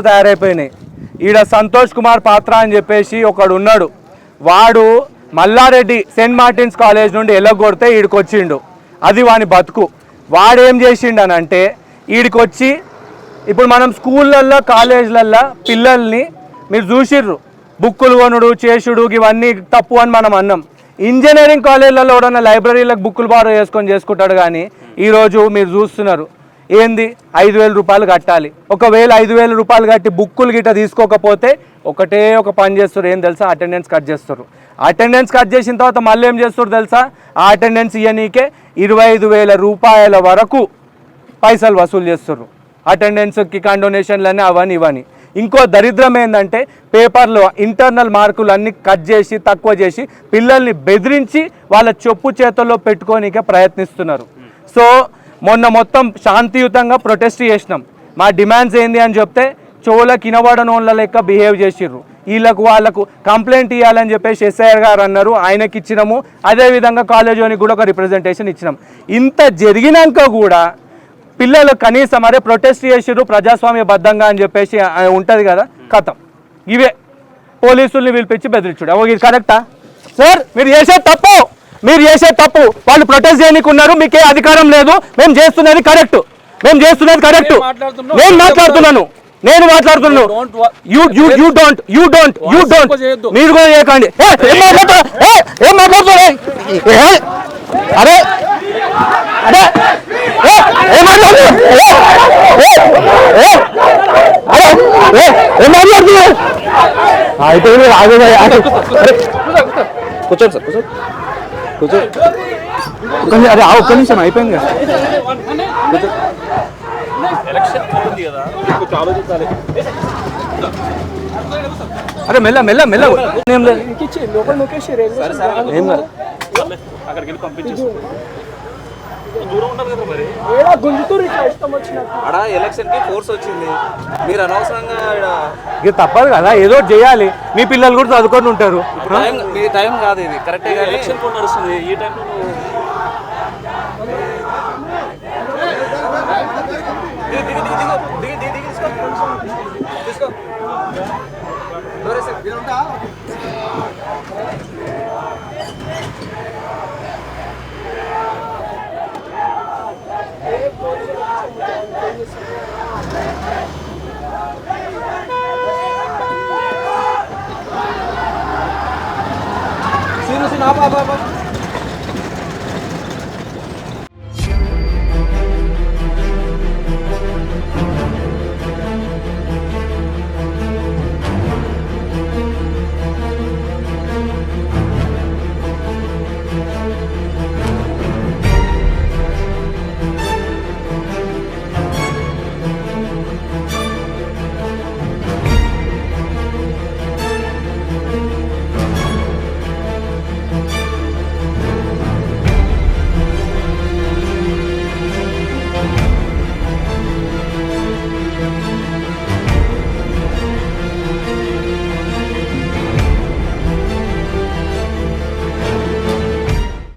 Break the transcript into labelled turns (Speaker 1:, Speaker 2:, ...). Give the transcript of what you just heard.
Speaker 1: కాలేజీలు తయారైపోయినాయి. ఈడ సంతోష్ కుమార్ పాత్ర అని చెప్పేసి ఒకడు ఉన్నాడు. వాడు మల్లారెడ్డి సెయింట్ మార్టిన్స్ కాలేజ్ నుండి ఎల్లగొడితే ఈడికి వచ్చిండు. అది వాని బతుకు. వాడేం చేసిండు అని అంటే ఈడికి వచ్చి ఇప్పుడు మనం స్కూళ్ళల్లో కాలేజీలల్లో పిల్లల్ని మీరు చూసిర్రు, బుక్కులు కొనుడు చేసుడు ఇవన్నీ తప్పు అని మనం అన్నాం. ఇంజనీరింగ్ కాలేజీలలో కూడా లైబ్రరీలకు బుక్కులు బారో చేసుకుంటాడు. కానీ ఈరోజు మీరు చూస్తున్నారు ఏంది 5,000 రూపాయలు కట్టాలి. ఒకవేళ 5,000 రూపాయలు కట్టి బుక్కులు గిట్ట తీసుకోకపోతే ఒక పని చేస్తారు. ఏం తెలుసా? అటెండెన్స్ కట్ చేస్తారు. అటెండెన్స్ కట్ చేసిన తర్వాత మళ్ళీ ఏం చేస్తారు తెలుసా? ఆ అటెండెన్స్ ఇవ్వనీకే 25,000 రూపాయల వరకు పైసలు వసూలు చేస్తారు. అటెండెన్స్కి కండోనేషన్లని అవన్నీ ఇవన్నీ. ఇంకో దరిద్రం ఏంటంటే పేపర్లో ఇంటర్నల్ మార్కులు అన్నీ కట్ చేసి తక్కువ చేసి పిల్లల్ని బెదిరించి వాళ్ళ చెప్పు చేతుల్లో పెట్టుకోనికే ప్రయత్నిస్తున్నారు. సో మొన్న మొత్తం శాంతియుతంగా ప్రొటెస్ట్ చేసినాం. మా డిమాండ్స్ ఏంది అని చెప్తే చెవులకు వినబడనోళ్ళ లెక్క బిహేవ్ చేసిర్రు. వాళ్ళకు కంప్లైంట్ ఇవ్వాలని చెప్పేసి ఎస్ఐఆర్ గారు అన్నారు, ఆయనకి ఇచ్చినాము. అదేవిధంగా కాలేజీకి కూడా ఒక రిప్రజెంటేషన్ ఇచ్చినాం. ఇంత జరిగినాక కూడా పిల్లలు కనీసం అరే ప్రొటెస్ట్ చేసిర్రు ప్రజాస్వామ్యబద్ధంగా అని చెప్పేసి ఉంటుంది కదా, కథం ఇవే పోలీసుల్ని పిలిపించి బెదిరించుడు. ఇది కరెక్టా సార్? మీరు చేసే తప్పు వాళ్ళు ప్రొటెస్ట్ చేయనీకున్నారు, మీకే అధికారం లేదు. మేము చేస్తున్నది కరెక్ట్. నేను మాట్లాడుతున్నాను. మీరు కూడా చేయకండి. ఏం మాట్లాడుతున్నారు? అరే అరే ఏం మాట్లాడుతున్నారు? కూర్చోండి సార్, కూర్చోండి. అరే ఒక్క నిమిషం అయిపోయింది కదా. అరే మెల్ల మెల్ల మెల్ల ఏం లేదు.
Speaker 2: ఎలక్షన్ కి ఫోర్స్ వచ్చింది, మీరు అనవసరంగా
Speaker 1: ఇది తప్పదు కదా, ఏదో చేయాలి. మీ పిల్లలు కూడా చదువుకొని ఉంటారు.
Speaker 2: మీ టైం కాదు ఇది కరెక్ట్. ఎలక్షన్ కూడా నడుస్తుంది ఈ టైంలో. Sino sinapa?